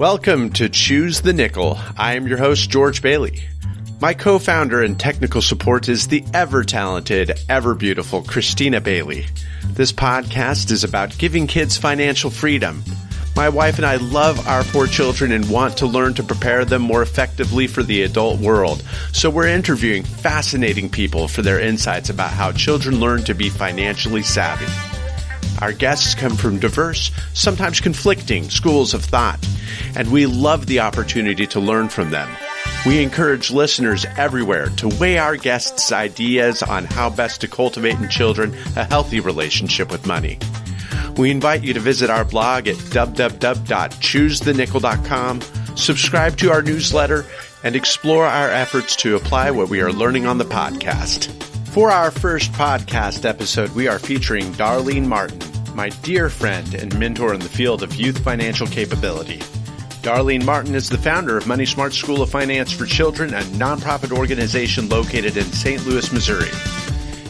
Welcome to Choose the Nickel. I am your host, George Bailey. My co-founder and technical support is the ever-talented, ever-beautiful Christina Bailey. This podcast is about giving kids financial freedom. My wife and I love our 4 children and want to learn to prepare them more effectively for the adult world. So we're interviewing fascinating people for their insights about how children learn to be financially savvy. Our guests come from diverse, sometimes conflicting schools of thought, and we love the opportunity to learn from them. We encourage listeners everywhere to weigh our guests' ideas on how best to cultivate in children a healthy relationship with money. We invite you to visit our blog at www.choosethenickel.com, subscribe to our newsletter, and explore our efforts to apply what we are learning on the podcast. For our first podcast episode, we are featuring Darlene Martin, my dear friend and mentor in the field of youth financial capability. Darlene Martin is the founder of Money Smart School of Finance for Children, a nonprofit organization located in St. Louis, Missouri.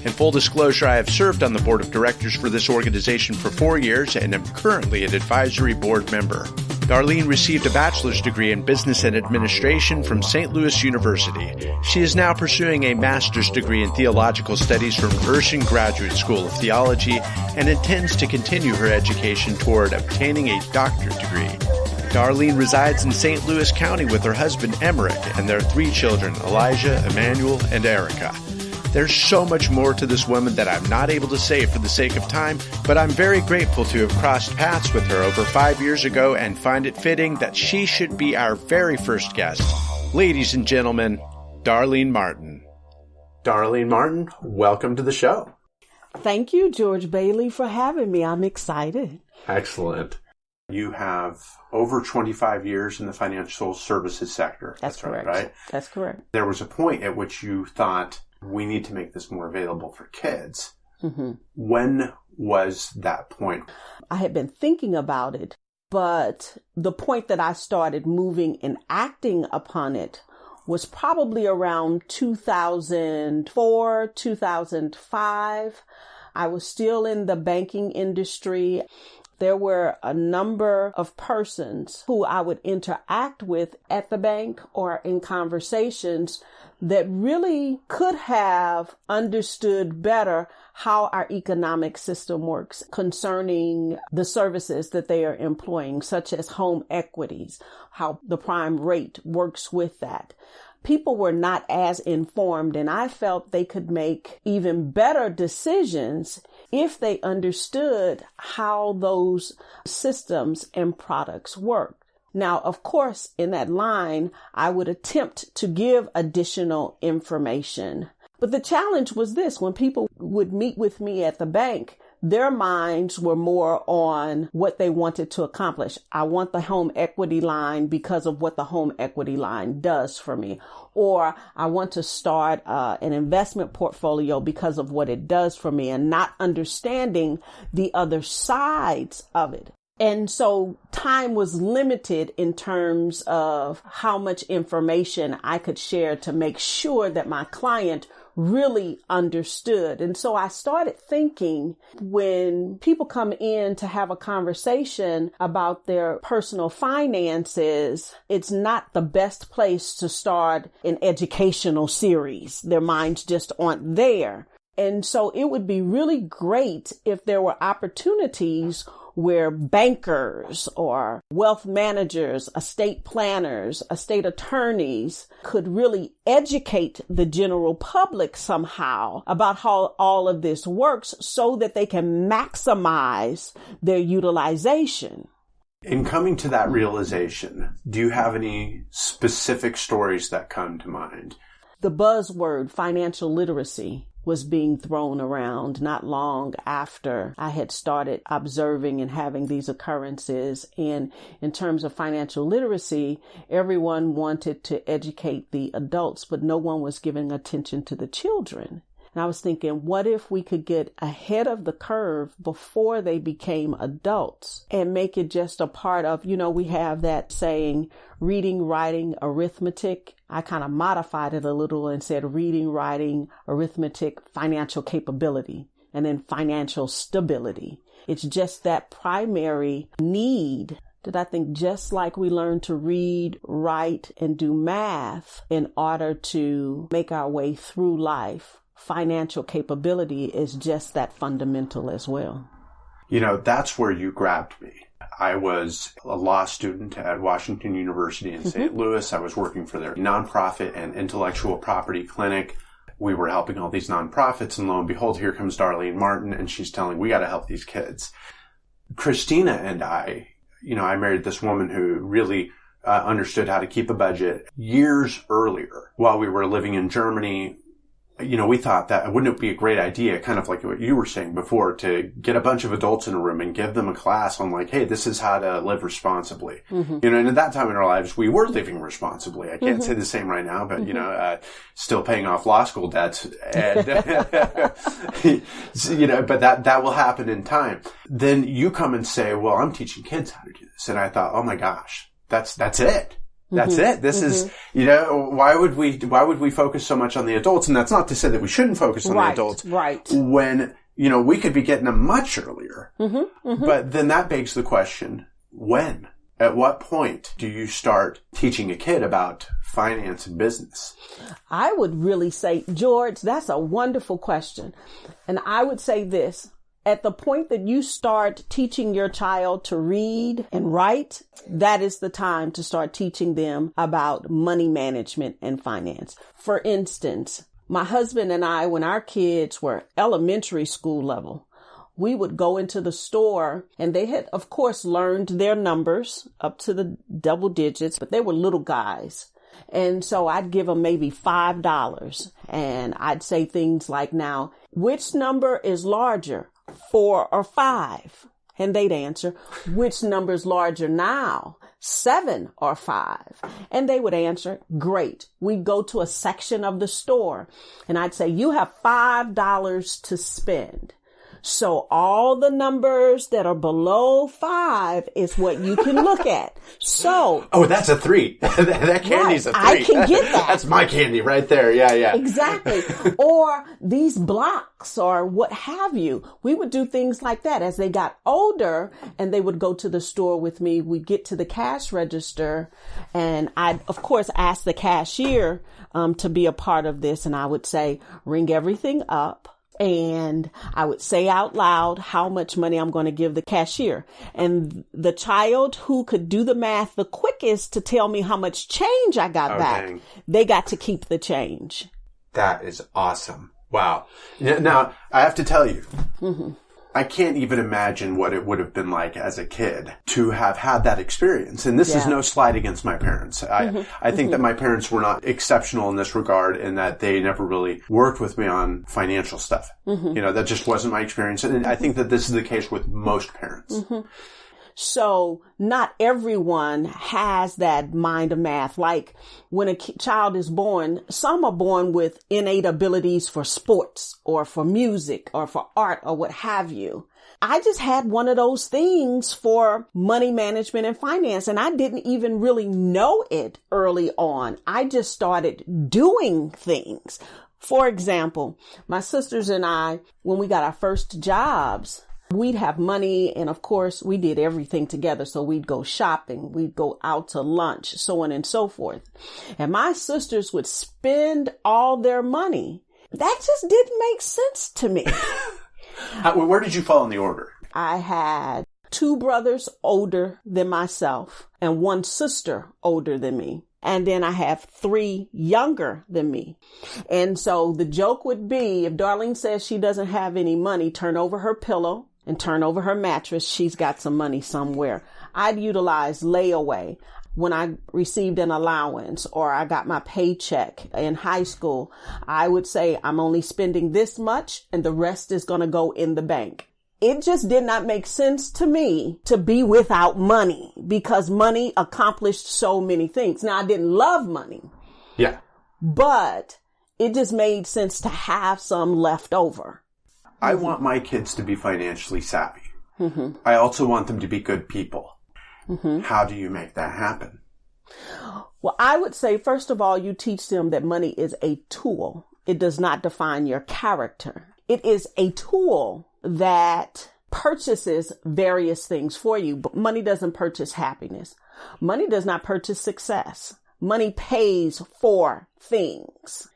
In full disclosure, I have served on the board of directors for this organization for 4 years and am currently an advisory board member. Darlene received a bachelor's degree in business and administration from St. Louis University. She is now pursuing a master's degree in theological studies from Urshan Graduate School of Theology and intends to continue her education toward obtaining a doctorate degree. Darlene resides in St. Louis County with her husband Emmerich and their 3 children, Elijah, Emmanuel, and Erica. There's so much more to this woman that I'm not able to say for the sake of time, but I'm very grateful to have crossed paths with her over 5 years ago and find it fitting that she should be our very first guest. Ladies and gentlemen, Darlene Martin. Darlene Martin, welcome to the show. Thank you, George Bailey, for having me. I'm excited. Excellent. You have over 25 years in the financial services sector. That's correct. Right? That's correct. There was a point at which you thought, we need to make this more available for kids. Mm-hmm. When was that point? I had been thinking about it, but the point that I started moving and acting upon it was probably around 2004, 2005. I was still in the banking industry. There were a number of persons who I would interact with at the bank or in conversations that really could have understood better how our economic system works concerning the services that they are employing, such as home equities, how the prime rate works with that. People were not as informed, and I felt they could make even better decisions if they understood how those systems and products work. Now, of course, in that line, I would attempt to give additional information. But the challenge was this: when people would meet with me at the bank, their minds were more on what they wanted to accomplish. I want the home equity line because of what the home equity line does for me. Or I want to start an investment portfolio because of what it does for me, and not understanding the other sides of it. And so time was limited in terms of how much information I could share to make sure that my client really understood. And so I started thinking, when people come in to have a conversation about their personal finances, it's not the best place to start an educational series. Their minds just aren't there. And so it would be really great if there were opportunities where bankers or wealth managers, estate planners, estate attorneys could really educate the general public somehow about how all of this works so that they can maximize their utilization. In coming to that realization, do you have any specific stories that come to mind? The buzzword financial literacy was being thrown around not long after I had started observing and having these occurrences. And in terms of financial literacy, everyone wanted to educate the adults, but no one was giving attention to the children. And I was thinking, what if we could get ahead of the curve before they became adults and make it just a part of, we have that saying, reading, writing, arithmetic. I kind of modified it a little and said reading, writing, arithmetic, financial capability, and then financial stability. It's just that primary need that I think just like we learn to read, write, and do math in order to make our way through life, financial capability is just that fundamental as well. That's where you grabbed me. I was a law student at Washington University in St. Louis. I was working for their nonprofit and intellectual property clinic. We were helping all these nonprofits, and lo and behold, here comes Darlene Martin, and she's telling, we got to help these kids. Christina and I married this woman who really understood how to keep a budget years earlier. While we were living in Germany, we thought that wouldn't it be a great idea, kind of like what you were saying before, to get a bunch of adults in a room and give them a class on like, hey, this is how to live responsibly. And at that time in our lives, we were living responsibly. I can't say the same right now, but, still paying off law school debts and, but that will happen in time. Then you come and say, well, I'm teaching kids how to do this. And I thought, oh my gosh, that's it. That's it. This is, why would we focus so much on the adults? And that's not to say that we shouldn't focus on the adults. Right. When, we could be getting them much earlier. But then that begs the question, when? At what point do you start teaching a kid about finance and business? I would really say, George, that's a wonderful question. And I would say this. At the point that you start teaching your child to read and write, that is the time to start teaching them about money management and finance. For instance, my husband and I, when our kids were elementary school level, we would go into the store and they had, of course, learned their numbers up to the double digits, but they were little guys. And so I'd give them maybe $5 and I'd say things like, now, which number is larger? 4 or 5? And they'd answer, which number's larger now? 7 or 5? And they would answer, great. We'd go to a section of the store and I'd say, you have $5 to spend. So all the numbers that are below 5 is what you can look at. So. Oh, that's a 3. That candy's a 3. I can get that. That's my candy right there. Yeah. Exactly. Or these blocks or what have you. We would do things like that as they got older and they would go to the store with me. We'd get to the cash register and I'd, of course, ask the cashier to be a part of this. And I would say, ring everything up. And I would say out loud how much money I'm going to give the cashier. And the child who could do the math the quickest to tell me how much change I got back, dang. They got to keep the change. That is awesome. Wow. Now, I have to tell you, I can't even imagine what it would have been like as a kid to have had that experience. And this is no slight against my parents. I think that my parents were not exceptional in this regard in that they never really worked with me on financial stuff. That just wasn't my experience. And I think that this is the case with most parents. So not everyone has that mind of math. Like when a child is born, some are born with innate abilities for sports or for music or for art or what have you. I just had one of those things for money management and finance, and I didn't even really know it early on. I just started doing things. For example, my sisters and I, when we got our first jobs, we'd have money, and of course, we did everything together. So we'd go shopping, we'd go out to lunch, so on and so forth. And my sisters would spend all their money. That just didn't make sense to me. Where did you fall in the order? I had 2 brothers older than myself and 1 sister older than me. And then I have 3 younger than me. And so the joke would be, if Darlene says she doesn't have any money, turn over her pillow and turn over her mattress. She's got some money somewhere. I'd utilize layaway. When I received an allowance or I got my paycheck in high school, I would say I'm only spending this much and the rest is going to go in the bank. It just did not make sense to me to be without money because money accomplished so many things. Now, I didn't love money. Yeah. But it just made sense to have some left over. I want my kids to be financially savvy. I also want them to be good people. How do you make that happen? Well, I would say, first of all, you teach them that money is a tool. It does not define your character. It is a tool that purchases various things for you, but money doesn't purchase happiness. Money does not purchase success. Money pays for things.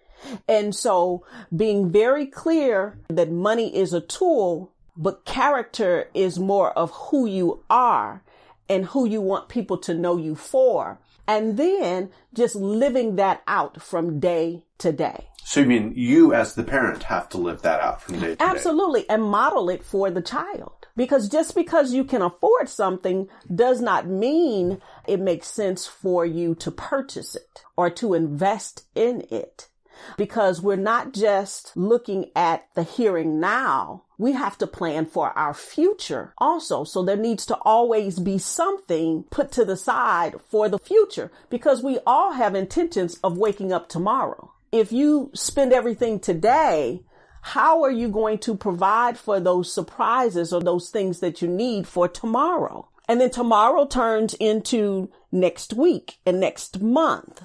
And so being very clear that money is a tool, but character is more of who you are and who you want people to know you for. And then just living that out from day to day. So you mean you as the parent have to live that out from day to day? Absolutely. And model it for the child. Because just because you can afford something does not mean it makes sense for you to purchase it or to invest in it. Because we're not just looking at the here and now. We have to plan for our future also. So there needs to always be something put to the side for the future, because we all have intentions of waking up tomorrow. If you spend everything today, how are you going to provide for those surprises or those things that you need for tomorrow? And then tomorrow turns into next week and next month.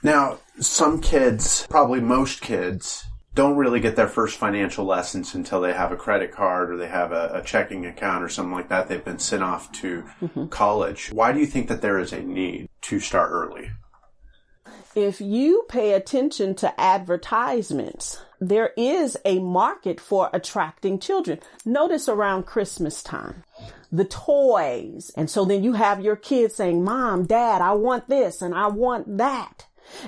Now, some kids, probably most kids, don't really get their first financial lessons until they have a credit card or they have a checking account or something like that. They've been sent off to college. Why do you think that there is a need to start early? If you pay attention to advertisements, there is a market for attracting children. Notice around Christmas time, the toys. And so then you have your kids saying, Mom, Dad, I want this and I want that.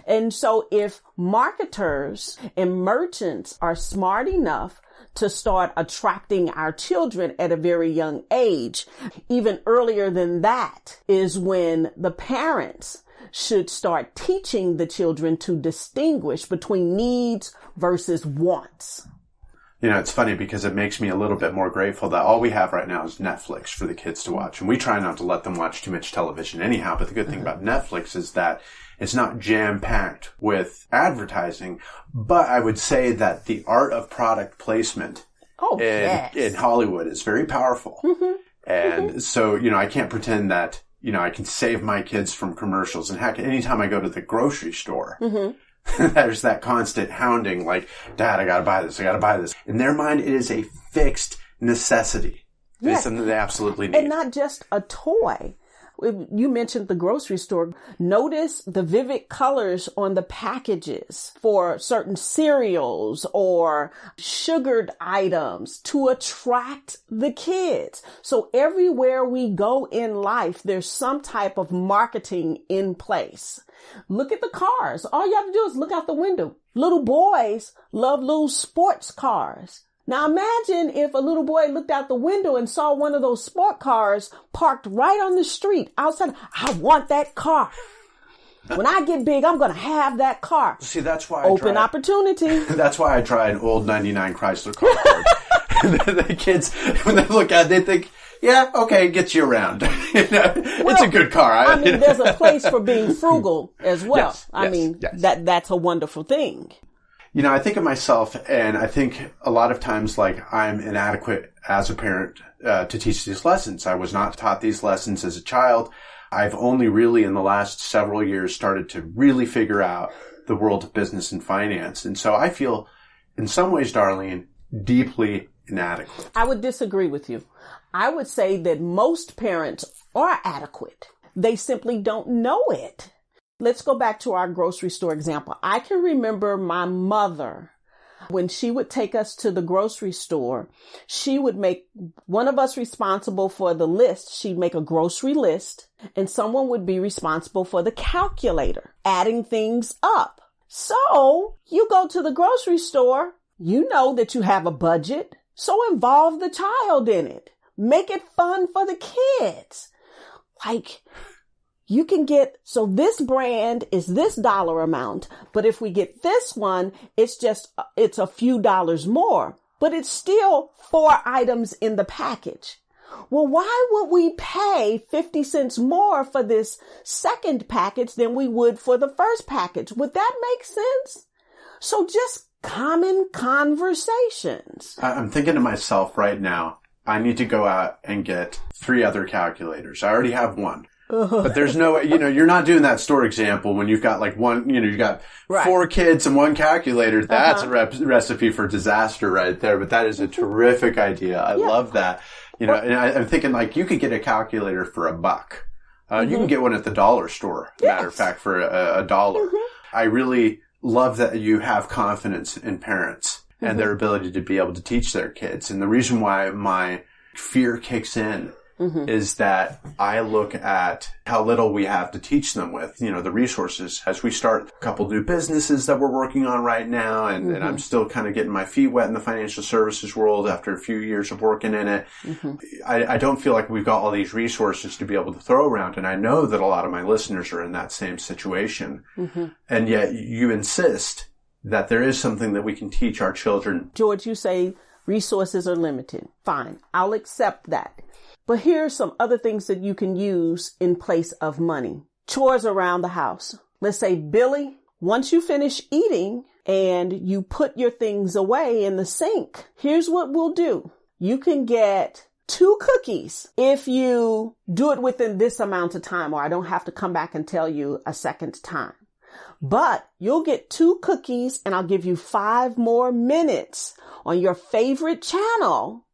And so if marketers and merchants are smart enough to start attracting our children at a very young age, even earlier than that is when the parents should start teaching the children to distinguish between needs versus wants. You know, it's funny because it makes me a little bit more grateful that all we have right now is Netflix for the kids to watch. And we try not to let them watch too much television anyhow. But the good thing about Netflix is that it's not jam-packed with advertising. But I would say that the art of product placement in Hollywood is very powerful. And so, you know, I can't pretend that, you know, I can save my kids from commercials. And heck, anytime I go to the grocery store, there's that constant hounding like, Dad, I gotta buy this, I gotta buy this. In their mind, it is a fixed necessity. It is something they absolutely need. And not just a toy. You mentioned the grocery store. Notice the vivid colors on the packages for certain cereals or sugared items to attract the kids. So everywhere we go in life, there's some type of marketing in place. Look at the cars. All you have to do is look out the window. Little boys love little sports cars. Now imagine if a little boy looked out the window and saw one of those sport cars parked right on the street outside. I want that car. When I get big, I'm going to have that car. See, that's why opportunity. That's why I try an old 99 Chrysler car card. The kids, when they look at it, they think, yeah, okay, it gets you around. It's a good car. I mean, there's a place for being frugal as well. That's a wonderful thing. You know, I think of myself, and I think a lot of times, like, I'm inadequate as a parent to teach these lessons. I was not taught these lessons as a child. I've only really in the last several years started to really figure out the world of business and finance. And so I feel, in some ways, Darlene, deeply inadequate. I would disagree with you. I would say that most parents are adequate. They simply don't know it. Let's go back to our grocery store example. I can remember my mother, when she would take us to the grocery store, she would make one of us responsible for the list. She'd make a grocery list, and someone would be responsible for the calculator, adding things up. So you go to the grocery store, you know that you have a budget, so involve the child in it. Make it fun for the kids. Like, you can get, so this brand is this dollar amount, but if we get this one, it's a few dollars more, but it's still 4 items in the package. Well, why would we pay 50 cents more for this second package than we would for the first package? Would that make sense? So just common conversations. I'm thinking to myself right now, I need to go out and get 3 other calculators. I already have one. But there's no way, you're not doing that store example when you've got like one, you've got 4 kids and 1 calculator. That's a recipe for disaster right there. But that is a terrific idea. I love that. And I'm thinking like you could get a calculator for $1. You can get one at the dollar store, matter of fact, for $1. I really love that you have confidence in parents and their ability to be able to teach their kids. And the reason why my fear kicks in is that I look at how little we have to teach them with, the resources as we start a couple new businesses that we're working on right now. And I'm still kind of getting my feet wet in the financial services world after a few years of working in it. I don't feel like we've got all these resources to be able to throw around. And I know that a lot of my listeners are in that same situation. And yet you insist that there is something that we can teach our children. George, you say resources are limited. Fine. I'll accept that. But here are some other things that you can use in place of money. Chores around the house. Let's say, Billy, once you finish eating and you put your things away in the sink, here's what we'll do. You can get 2 cookies if you do it within this amount of time, or I don't have to come back and tell you a second time. But you'll get 2 cookies and I'll give you 5 more minutes on your favorite channel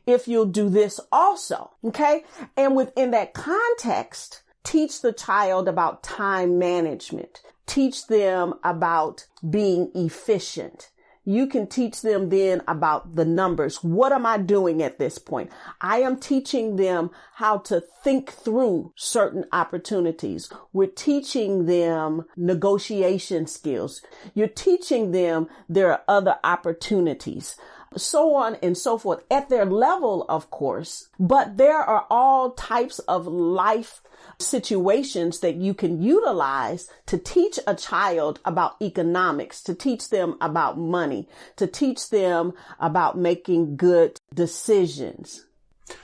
if you'll do this also. Okay. And within that context, teach the child about time management. Teach them about being efficient. You can teach them then about the numbers. What am I doing at this point? I am teaching them how to think through certain opportunities. We're teaching them negotiation skills. You're teaching them there are other opportunities, so on and so forth at their level, of course. But there are all types of life situations that you can utilize to teach a child about economics, to teach them about money, to teach them about making good decisions.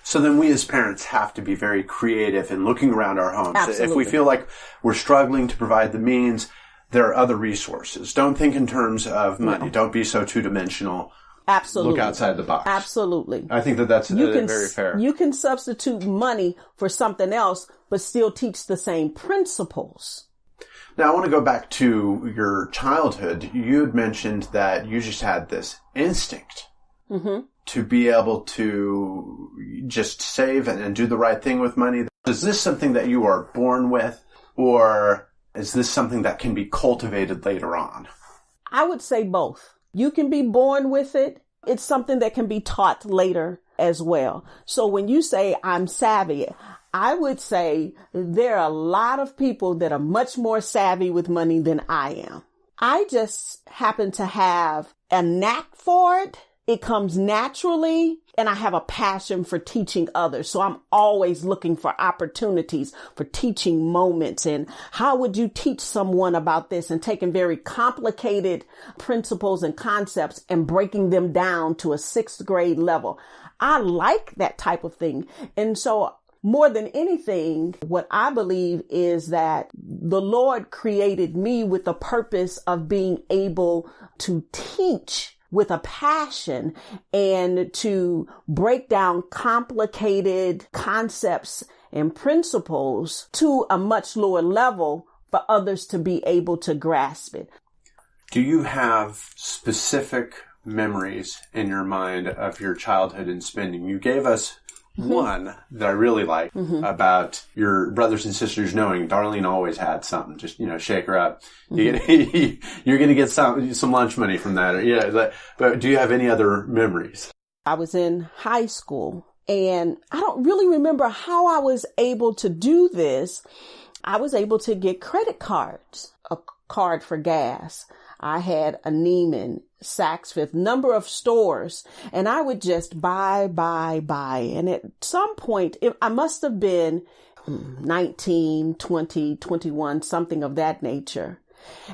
So then we as parents have to be very creative in looking around our homes. Absolutely. If we feel like we're struggling to provide the means, there are other resources. Don't think in terms of money. No. Don't be so two-dimensional. Absolutely. Look outside the box. Absolutely. I think that's very fair. You can substitute money for something else, but still teach the same principles. Now, I want to go back to your childhood. You had mentioned that you just had this instinct to be able to just save and do the right thing with money. Is this something that you are born with, or is this something that can be cultivated later on? I would say both. You can be born with it. It's something that can be taught later as well. So when you say I'm savvy, I would say there are a lot of people that are much more savvy with money than I am. I just happen to have a knack for it. It comes naturally, and I have a passion for teaching others. So I'm always looking for opportunities for teaching moments. And how would you teach someone about this, and taking very complicated principles and concepts and breaking them down to a 6th grade level? I like that type of thing. And so more than anything, what I believe is that the Lord created me with the purpose of being able to teach with a passion and to break down complicated concepts and principles to a much lower level for others to be able to grasp it. Do you have specific memories in your mind of your childhood and spending? You gave us one that I really like about your brothers and sisters knowing Darlene always had something. Just, shake her up. You're going to get some lunch money from that. But do you have any other memories? I was in high school, and I don't really remember how I was able to do this. I was able to get credit cards, a card for gas. I had a Neiman, Saks Fifth, number of stores, and I would just buy. And at some point, I must have been 19, 20, 21, something of that nature.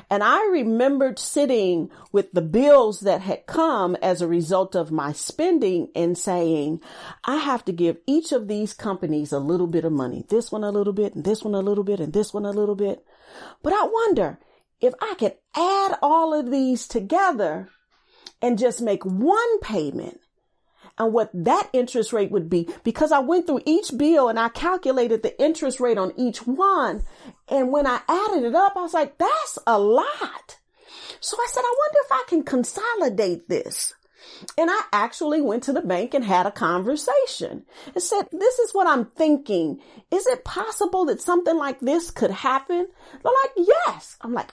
And I remembered sitting with the bills that had come as a result of my spending and saying, I have to give each of these companies a little bit of money. This one a little bit, and this one a little bit, and this one a little bit. But I wonder if I could add all of these together and just make one payment, and what that interest rate would be, because I went through each bill and I calculated the interest rate on each one. And when I added it up, I was like, that's a lot. So I said, I wonder if I can consolidate this. And I actually went to the bank and had a conversation and said, this is what I'm thinking. Is it possible that something like this could happen? They're like, yes. I'm like,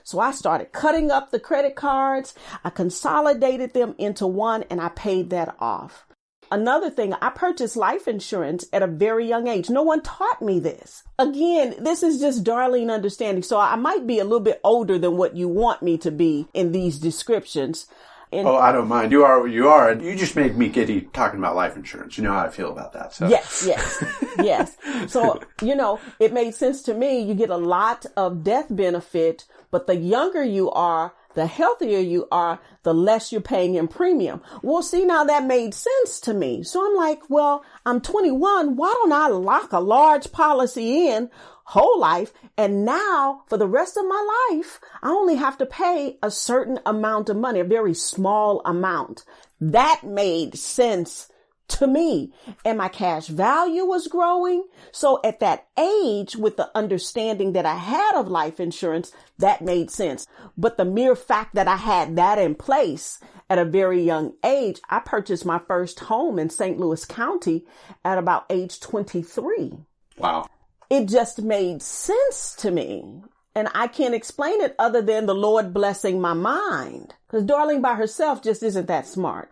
So I started cutting up the credit cards. I consolidated them into one and I paid that off. Another thing, I purchased life insurance at a very young age. No one taught me this. Again, this is just Darlene understanding. So I might be a little bit older than what you want me to be in these descriptions. I don't mind. You are. You just made me giddy talking about life insurance. You know how I feel about that. So. Yes. So, it made sense to me. You get a lot of death benefit, but the younger you are, the healthier you are, the less you're paying in premium. Well, see, now that made sense to me. So I'm like, well, I'm 21. Why don't I lock a large policy in whole life? And now for the rest of my life, I only have to pay a certain amount of money, a very small amount. That made sense to me. And my cash value was growing. So at that age, with the understanding that I had of life insurance, that made sense. But the mere fact that I had that in place at a very young age, I purchased my first home in St. Louis County at about age 23. Wow. It just made sense to me. And I can't explain it other than the Lord blessing my mind. Because Darlene by herself just isn't that smart.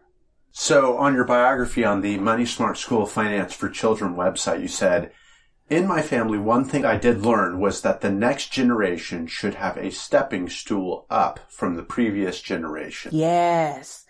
So on your biography on the Money Smart School of Finance for Children website, you said, in my family, one thing I did learn was that the next generation should have a stepping stool up from the previous generation. Yes.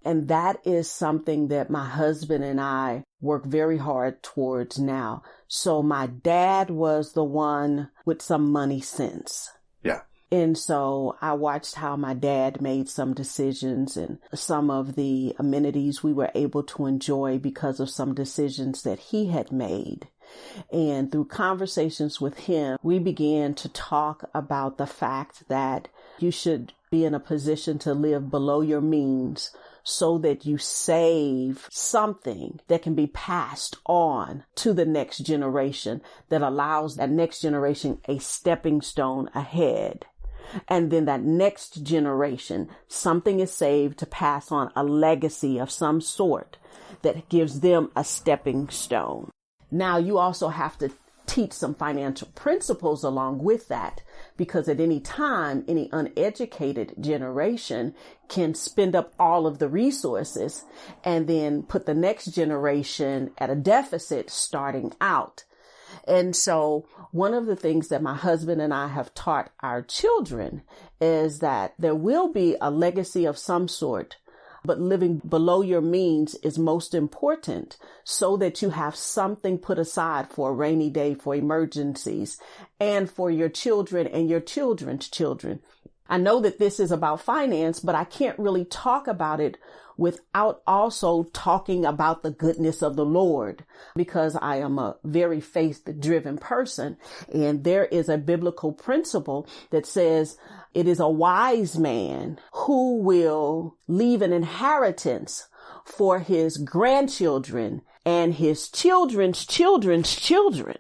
And that is something that my husband and I work very hard towards now. So my dad was the one with some money sense. Yeah. And so I watched how my dad made some decisions and some of the amenities we were able to enjoy because of some decisions that he had made. And through conversations with him, we began to talk about the fact that you should be in a position to live below your means so that you save something that can be passed on to the next generation that allows that next generation a stepping stone ahead. And then that next generation, something is saved to pass on a legacy of some sort that gives them a stepping stone. Now, you also have to teach some financial principles along with that, because at any time, any uneducated generation can spend up all of the resources and then put the next generation at a deficit starting out. And so one of the things that my husband and I have taught our children is that there will be a legacy of some sort, but living below your means is most important so that you have something put aside for a rainy day, for emergencies, and for your children and your children's children. I know that this is about finance, but I can't really talk about it without also talking about the goodness of the Lord, because I am a very faith-driven person. And there is a biblical principle that says it is a wise man who will leave an inheritance for his grandchildren and his children's children's children.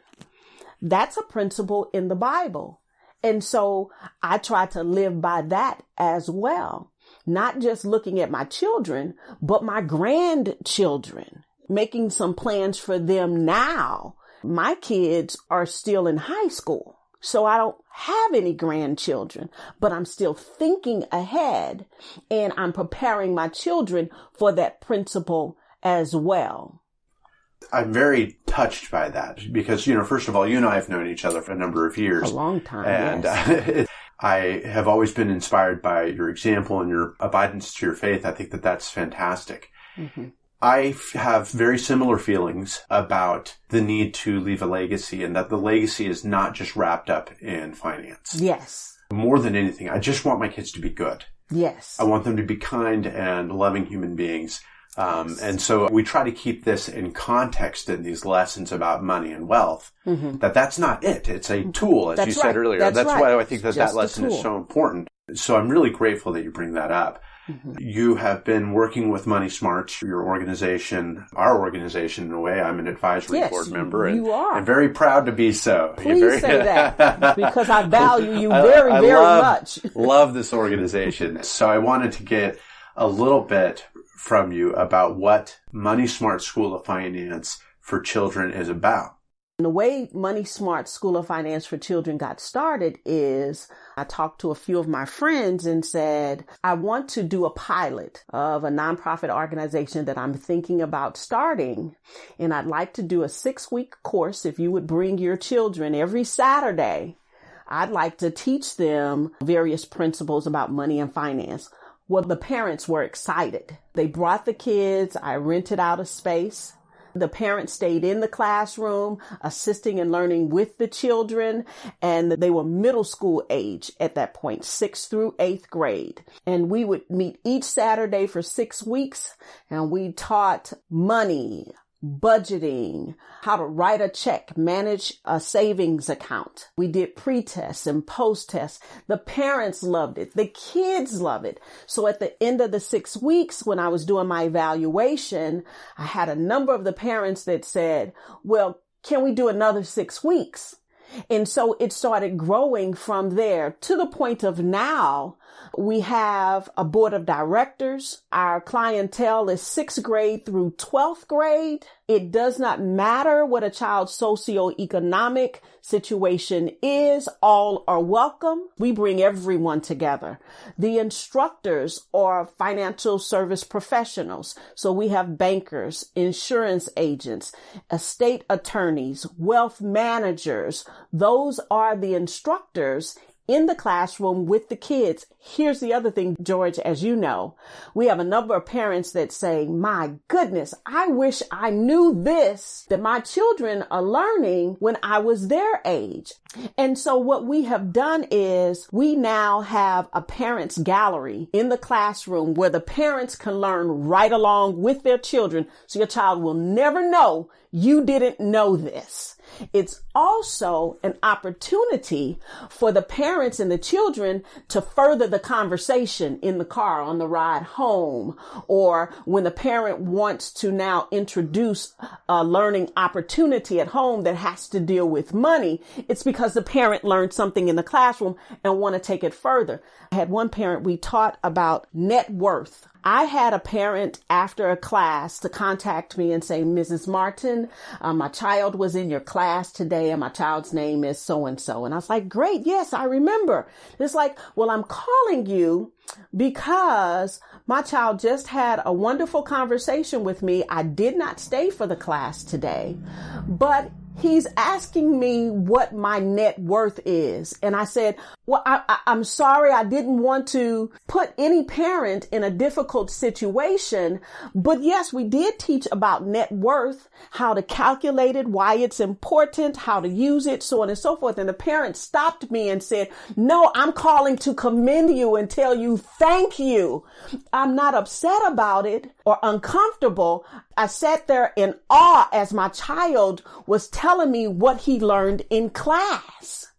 That's a principle in the Bible. And so I try to live by that as well. Not just looking at my children, but my grandchildren, making some plans for them now. My kids are still in high school, so I don't have any grandchildren, but I'm still thinking ahead and I'm preparing my children for that principle as well. I'm very touched by that because, first of all, you and I have known each other for a number of years. A long time, and, yes. I have always been inspired by your example and your abidance to your faith. I think that that's fantastic. Mm-hmm. I have very similar feelings about the need to leave a legacy, and that the legacy is not just wrapped up in finance. Yes. More than anything, I just want my kids to be good. Yes. I want them to be kind and loving human beings. And so we try to keep this in context in these lessons about money and wealth, mm-hmm. that's not it. It's a tool, as you said earlier. That's why I think that lesson is so important. So I'm really grateful that you bring that up. You have been working with Money Smarts, your organization, our organization in a way. I'm an advisory board member. You are. I'm very proud to be so. Please say that, because I value you very much. Love this organization. So I wanted to get a little bit from you about what Money Smart School of Finance for Children is about. The way Money Smart School of Finance for Children got started is I talked to a few of my friends and said, I want to do a pilot of a nonprofit organization that I'm thinking about starting. And I'd like to do a 6-week course. If you would bring your children every Saturday, I'd like to teach them various principles about money and finance. Well, the parents were excited. They brought the kids. I rented out a space. The parents stayed in the classroom, assisting and learning with the children, and they were middle school age at that point, 6th through 8th grade. And we would meet each Saturday for 6 weeks, and we taught money, budgeting, how to write a check, manage a savings account. We did pre-tests and post-tests. The parents loved it. The kids love it. So at the end of the 6 weeks, when I was doing my evaluation, I had a number of the parents that said, well, can we do another 6 weeks? And so it started growing from there to the point of now we have a board of directors. Our clientele is 6th grade through 12th grade. It does not matter what a child's socioeconomic situation is. All are welcome. We bring everyone together. The instructors are financial service professionals. So we have bankers, insurance agents, estate attorneys, wealth managers. Those are the instructors in the classroom with the kids. Here's the other thing, George, as you know, we have a number of parents that say, my goodness, I wish I knew this, that my children are learning when I was their age. And so what we have done is we now have a parents gallery in the classroom where the parents can learn right along with their children. So your child will never know you didn't know this. It's also an opportunity for the parents and the children to further the conversation in the car on the ride home, or when the parent wants to now introduce a learning opportunity at home that has to deal with money. It's because the parent learned something in the classroom and want to take it further. I had one parent, we taught about net worth. I had a parent after a class to contact me and say, Mrs. Martin, my child was in your class today and my child's name is so-and-so. And I was like, great. Yes, I remember. It's like, well, I'm calling you because my child just had a wonderful conversation with me. I did not stay for the class today, but he's asking me what my net worth is. And I said, well, I'm sorry. I didn't want to put any parent in a difficult situation. But yes, we did teach about net worth, how to calculate it, why it's important, how to use it, so on and so forth. And the parent stopped me and said, no, I'm calling to commend you and tell you thank you. I'm not upset about it or uncomfortable. I sat there in awe as my child was telling me what he learned in class.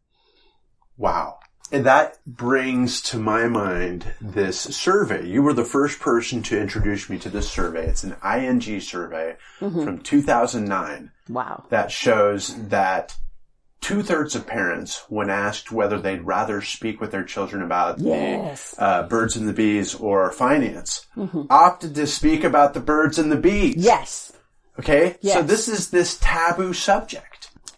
Wow. And that brings to my mind this survey. You were the first person to introduce me to this survey. It's an ING survey from 2009. Wow. That shows that 2/3 of parents, when asked whether they'd rather speak with their children about the birds and the bees or finance, opted to speak about the birds and the bees. Yes. Okay? Yes. So this is this taboo subject.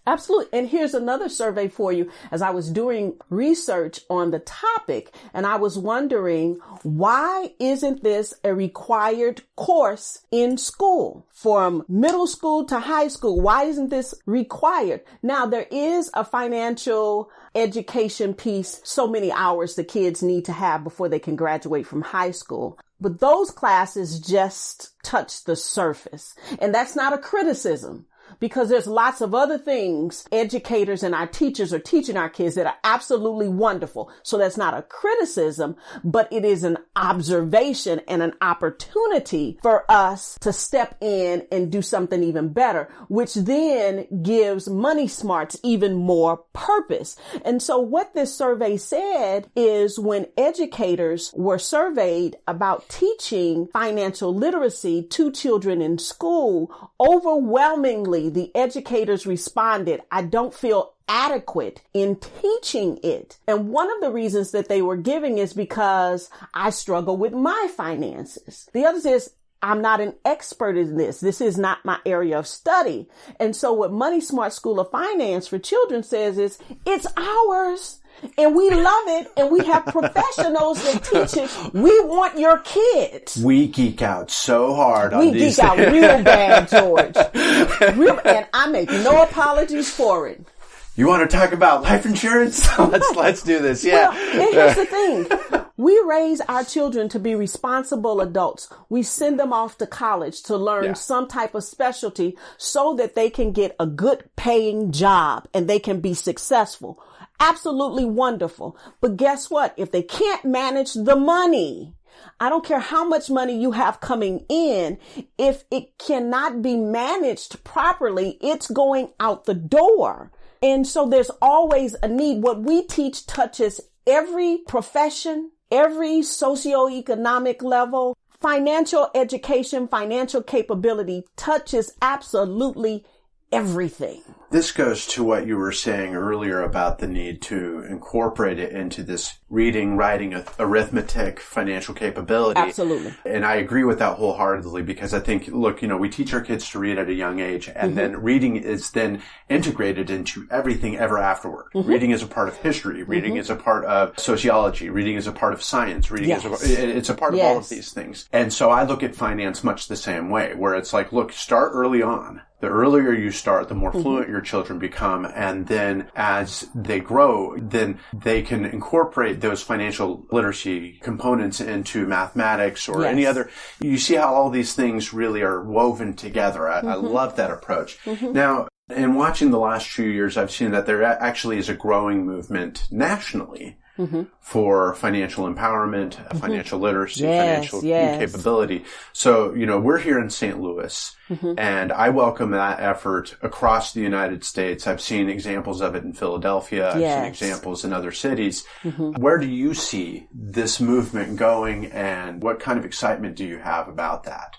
Absolutely. And here's another survey for you. As I was doing research on the topic, and I was wondering, why isn't this a required course in school from middle school to high school? Why isn't this required? Now, there is a financial education piece, so many hours the kids need to have before they can graduate from high school. But those classes just touch the surface. And that's not a criticism, because there's lots of other things educators and our teachers are teaching our kids that are absolutely wonderful. So that's not a criticism, but it is an observation and an opportunity for us to step in and do something even better, which then gives Money Smarts even more purpose. And so what this survey said is when educators were surveyed about teaching financial literacy to children in school, overwhelmingly the educators responded, I don't feel adequate in teaching it. And one of the reasons that they were giving is because I struggle with my finances. The other is I'm not an expert in this. This is not my area of study. And so what Money Smart School of Finance for Children says is it's ours. And we love it, and we have professionals that teach it. We want your kids. We geek out so hard on these things. We geek out real bad, George. And I make no apologies for it. You want to talk about life insurance? Let's do this. Yeah. Well, and here's the thing. We raise our children to be responsible adults. We send them off to college to learn some type of specialty so that they can get a good paying job and they can be successful. Absolutely wonderful. But guess what? If they can't manage the money, I don't care how much money you have coming in, if it cannot be managed properly, it's going out the door. And so there's always a need. What we teach touches every profession, every socioeconomic level. Financial education, financial capability touches absolutely everything. This goes to what you were saying earlier about the need to incorporate it into this reading, writing, arithmetic, financial capability. Absolutely. And I agree with that wholeheartedly because I think, look, we teach our kids to read at a young age and then reading is then integrated into everything ever afterward. Reading is a part of history. Reading is a part of sociology. Reading is a part of science. Reading is it's a part of all of these things. And so I look at finance much the same way, where it's like, look, start early on. The earlier you start, the more fluent your children become. And then as they grow, then they can incorporate those financial literacy components into mathematics or any other. You see how all these things really are woven together. I love that approach. Now, in watching the last few years, I've seen that there actually is a growing movement nationally for financial empowerment, financial literacy, financial capability. So, we're here in St. Louis, and I welcome that effort across the United States. I've seen examples of it in Philadelphia. I've seen examples in other cities. Where do you see this movement going, and what kind of excitement do you have about that?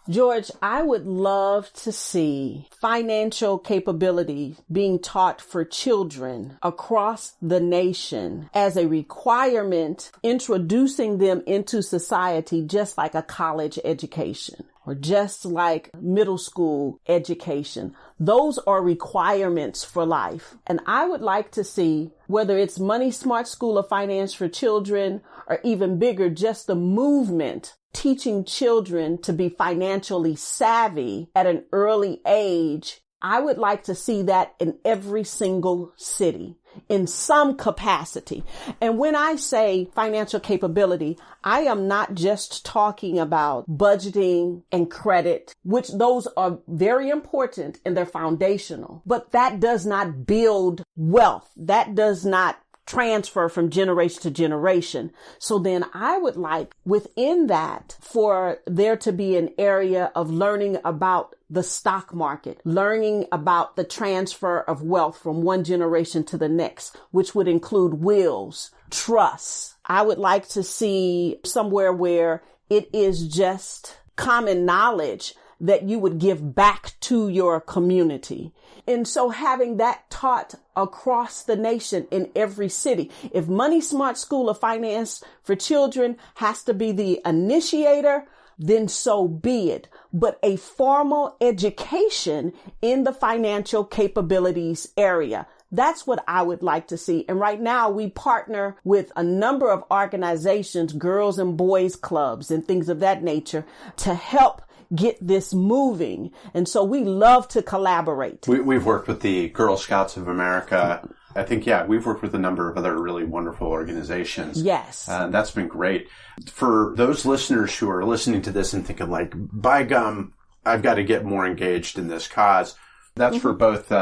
George, I would love to see financial capability being taught for children across the nation as a requirement, introducing them into society just like a college education or just like middle school education. Those are requirements for life. And I would like to see, whether it's Money Smart School of Finance for Children or even bigger, just the movement teaching children to be financially savvy at an early age. I would like to see that in every single city in some capacity. And when I say financial capability, I am not just talking about budgeting and credit, which those are very important and they're foundational, but that does not build wealth. That does not transfer from generation to generation. So then I would like within that for there to be an area of learning about the stock market, learning about the transfer of wealth from one generation to the next, which would include wills, trusts. I would like to see somewhere where it is just common knowledge that you would give back to your community. And so having that taught across the nation in every city. If Money Smart School of Finance for Children has to be the initiator, then so be it. But a formal education in the financial capabilities area. That's what I would like to see. And right now we partner with a number of organizations, girls and boys clubs and things of that nature to help get this moving. And so we love to collaborate. We've worked with the Girl Scouts of America. I think, we've worked with a number of other really wonderful organizations. Yes. That's been great. For those listeners who are listening to this and thinking like, by gum, I've got to get more engaged in this cause. That's for both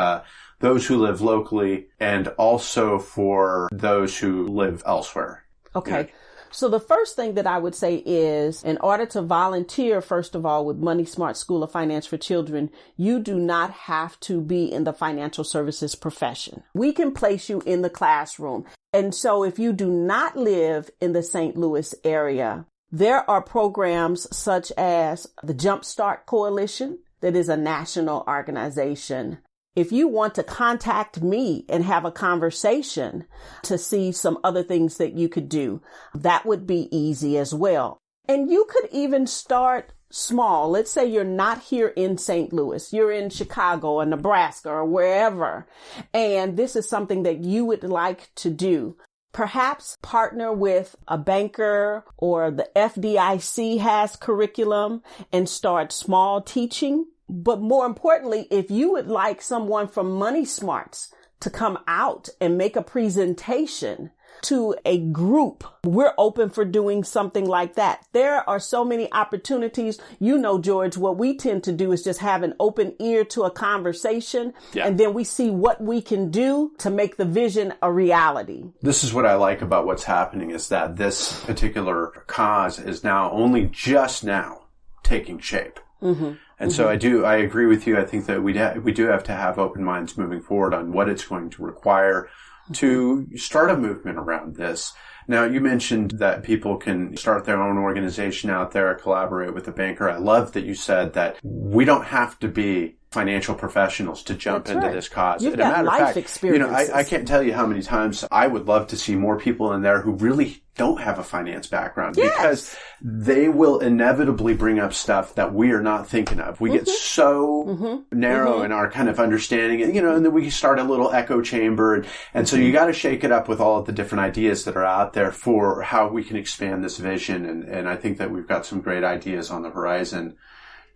those who live locally and also for those who live elsewhere. Okay. Yeah. So the first thing that I would say is, in order to volunteer, first of all, with Money Smart School of Finance for Children, you do not have to be in the financial services profession. We can place you in the classroom. And so if you do not live in the St. Louis area, there are programs such as the Jumpstart Coalition, that is a national organization. If you want to contact me and have a conversation to see some other things that you could do, that would be easy as well. And you could even start small. Let's say you're not here in St. Louis. You're in Chicago or Nebraska or wherever. And this is something that you would like to do. Perhaps partner with a banker, or the FDIC has curriculum, and start small teaching. But more importantly, if you would like someone from Money Smarts to come out and make a presentation to a group, we're open for doing something like that. There are so many opportunities. You know, George, what we tend to do is just have an open ear to a conversation, and then we see what we can do to make the vision a reality. This is what I like about what's happening, is that this particular cause is now only just now taking shape. Mm-hmm. And so I agree with you. I think that we do have to have open minds moving forward on what it's going to require to start a movement around this. Now, you mentioned that people can start their own organization out there, collaborate with a banker. I love that you said that we don't have to be financial professionals to jump into this cause. You've got life experiences. I can't tell you how many times I would love to see more people in there who really don't have a finance background, because they will inevitably bring up stuff that we are not thinking of. We get so narrow in our kind of understanding, and then we start a little echo chamber. And so you got to shake it up with all of the different ideas that are out there for how we can expand this vision. And I think that we've got some great ideas on the horizon.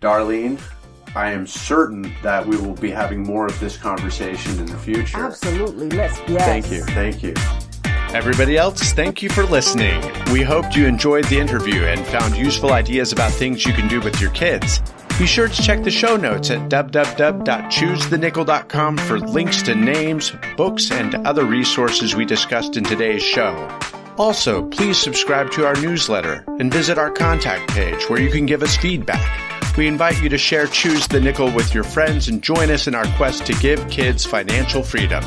Darlene, I am certain that we will be having more of this conversation in the future. Absolutely. Yes. Thank you. Everybody else, thank you for listening. We hoped you enjoyed the interview and found useful ideas about things you can do with your kids. Be sure to check the show notes at www.choosethenickel.com for links to names, books, and other resources we discussed in today's show. Also, please subscribe to our newsletter and visit our contact page where you can give us feedback. We invite you to share Choose the Nickel with your friends and join us in our quest to give kids financial freedom.